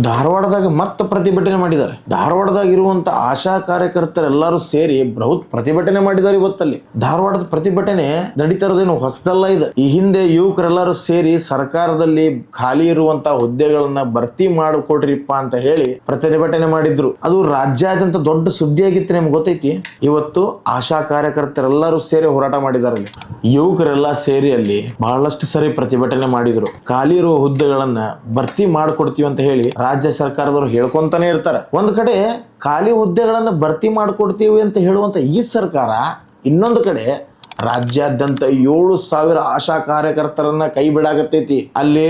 ಧಾರವಾಡದಾಗ ಮತ್ತೆ ಪ್ರತಿಭಟನೆ ಮಾಡಿದ್ದಾರೆ. ಧಾರವಾಡದಾಗ ಇರುವಂತ ಆಶಾ ಕಾರ್ಯಕರ್ತರೆಲ್ಲರೂ ಸೇರಿ ಬೃಹತ್ ಪ್ರತಿಭಟನೆ ಮಾಡಿದ್ದಾರೆ. ಇವತ್ತಲ್ಲಿ ಧಾರವಾಡದ ಪ್ರತಿಭಟನೆ ನಡೀತಾ ಇರೋದೇನು ಹೊಸದಲ್ಲ ಇದೆ. ಈ ಹಿಂದೆ ಯುವಕರೆಲ್ಲರೂ ಸೇರಿ ಸರ್ಕಾರದಲ್ಲಿ ಖಾಲಿ ಇರುವಂತಹ ಹುದ್ದೆಗಳನ್ನ ಭರ್ತಿ ಮಾಡಿಕೊಡ್ರಿಪ್ಪ ಅಂತ ಹೇಳಿ ಪ್ರತಿಭಟನೆ ಮಾಡಿದ್ರು. ಅದು ರಾಜ್ಯಾದ್ಯಂತ ದೊಡ್ಡ ಸುದ್ದಿ ಆಗಿತ್ತು. ನಿಮ್ಗೆ ಗೊತ್ತೈತಿ? ಇವತ್ತು ಆಶಾ ಕಾರ್ಯಕರ್ತರೆಲ್ಲರೂ ಸೇರಿ ಹೋರಾಟ ಮಾಡಿದ್ದಾರೆ. ಯುವಕರೆಲ್ಲ ಸೇರಿ ಅಲ್ಲಿ ಬಹಳಷ್ಟು ಸರಿ ಪ್ರತಿಭಟನೆ ಮಾಡಿದ್ರು. ಖಾಲಿ ಇರುವ ಹುದ್ದೆಗಳನ್ನ ಭರ್ತಿ ಮಾಡ್ಕೊಡ್ತೀವಿ ಅಂತ ಹೇಳಿ ರಾಜ್ಯ ಸರ್ಕಾರದವರು ಹೇಳ್ಕೊಂತಾನೆ ಇರ್ತಾರೆ. ಒಂದ್ ಕಡೆ ಖಾಲಿ ಹುದ್ದೆಗಳನ್ನ ಭರ್ತಿ ಮಾಡ್ಕೊಡ್ತೀವಿ ಅಂತ ಹೇಳುವಂತ ಈ ಸರ್ಕಾರ, ಇನ್ನೊಂದು ಕಡೆ ರಾಜ್ಯಾದ್ಯಂತ 7,000 ಆಶಾ ಕಾರ್ಯಕರ್ತರನ್ನ ಕೈ ಬಿಡಾಕತ್ತೈತಿ. ಅಲ್ಲಿ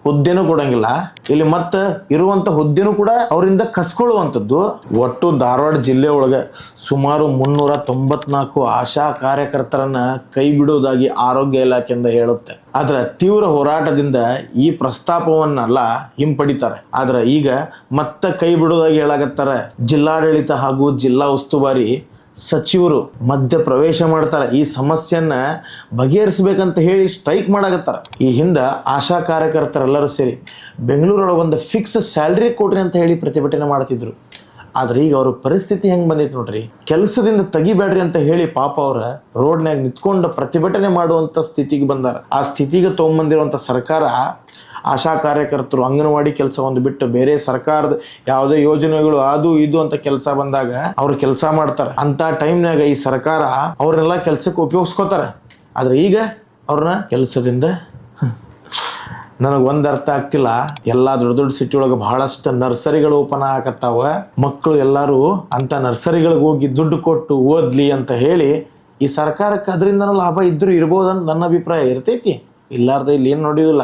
ಹುದ್ದೆನೂ ಕೊಡಂಗಿಲ್ಲ, ಇಲ್ಲಿ ಮತ್ತ ಇರುವಂತ ಹುದ್ದೆನೂ ಕೂಡ ಅವರಿಂದ ಕಸ್ಕೊಳ್ಳುವಂಥದ್ದು. ಒಟ್ಟು ಧಾರವಾಡ ಜಿಲ್ಲೆ ಒಳಗೆ ಸುಮಾರು 394 ಆಶಾ ಕಾರ್ಯಕರ್ತರನ್ನ ಕೈ ಬಿಡುವುದಾಗಿ ಆರೋಗ್ಯ ಇಲಾಖೆಯಿಂದ ಹೇಳುತ್ತೆ. ಆದ್ರೆ ತೀವ್ರ ಹೋರಾಟದಿಂದ ಈ ಪ್ರಸ್ತಾಪವನ್ನೆಲ್ಲ ಹಿಂಪಡಿತಾರೆ. ಆದ್ರೆ ಈಗ ಮತ್ತೆ ಕೈ ಬಿಡುವುದಾಗಿ ಹೇಳಾಕತ್ತಾರೆ. ಜಿಲ್ಲಾಡಳಿತ ಹಾಗೂ ಜಿಲ್ಲಾ ಉಸ್ತುವಾರಿ ಸಚಿವರು ಮಧ್ಯ ಪ್ರವೇಶ ಮಾಡ್ತಾರೆ. ಈ ಸಮಸ್ಯೆಯನ್ನ ಬಗೆಹರಿಸಬೇಕಂತ ಹೇಳಿ ಸ್ಟ್ರೈಕ್ ಮಾಡಾಕತ್ತಾರ. ಈ ಹಿಂದೆ ಆಶಾ ಕಾರ್ಯಕರ್ತರೆಲ್ಲರೂ ಸೇರಿ ಬೆಂಗಳೂರೊಳಗೆ ಒಂದು ಫಿಕ್ಸ್ ಸ್ಯಾಲ್ರಿ ಕೊಡ್ರಿ ಅಂತ ಹೇಳಿ ಪ್ರತಿಭಟನೆ ಮಾಡ್ತಿದ್ರು. ಆದ್ರೆ ಈಗ ಅವ್ರ ಪರಿಸ್ಥಿತಿ ಹೆಂಗ್ ಬಂದೈತಿ ನೋಡ್ರಿ. ಕೆಲಸದಿಂದ ತೆಗಿಬೇಡ್ರಿ ಅಂತ ಹೇಳಿ ಪಾಪ ಅವ್ರ ರೋಡ್ನ್ಯಾಗ ನಿಂತ್ಕೊಂಡು ಪ್ರತಿಭಟನೆ ಮಾಡುವಂತ ಸ್ಥಿತಿಗೆ ಬಂದಾರ. ಆ ಸ್ಥಿತಿಗೆ ತಗೊಂಬಂದಿರುವಂತ ಸರ್ಕಾರ ಆಶಾ ಕಾರ್ಯಕರ್ತರು ಅಂಗನವಾಡಿ ಕೆಲಸ ಒಂದು ಬಿಟ್ಟು ಬೇರೆ ಸರ್ಕಾರದ ಯಾವುದೇ ಯೋಜನೆಗಳು ಅದು ಇದು ಅಂತ ಕೆಲಸ ಬಂದಾಗ ಅವ್ರು ಕೆಲಸ ಮಾಡ್ತಾರೆ. ಅಂತ ಟೈಮ್ನಾಗ ಈ ಸರ್ಕಾರ ಅವ್ರನ್ನೆಲ್ಲ ಕೆಲಸಕ್ಕೆ ಉಪಯೋಗಿಸ್ಕೋತಾರೆ. ಆದ್ರೆ ಈಗ ಅವ್ರನ್ನ ಕೆಲಸದಿಂದ ನನಗೆ ಒಂದು ಅರ್ಥ ಆಗ್ತಿಲ್ಲ. ಎಲ್ಲಾ ದೊಡ್ಡ ದೊಡ್ಡ ಸಿಟಿ ಒಳಗೆ ಬಹಳಷ್ಟು ನರ್ಸರಿಗಳು ಓಪನ್ ಆಗತ್ತಾವ. ಮಕ್ಕಳು ಎಲ್ಲರೂ ಅಂತ ನರ್ಸರಿಗಳಿಗೆ ಹೋಗಿ ದುಡ್ಡು ಕೊಟ್ಟು ಓದ್ಲಿ ಅಂತ ಹೇಳಿ ಈ ಸರ್ಕಾರಕ್ಕೆ ಅದರಿಂದ ಲಾಭ ಇದ್ರೂ ಇರ್ಬೋದಂತ ನನ್ನ ಅಭಿಪ್ರಾಯ ಇರ್ತೈತಿ. ಇಲ್ಲಾರ್ದ ಇಲ್ಲಿ ಏನು ನೋಡಿದಿಲ್ಲ.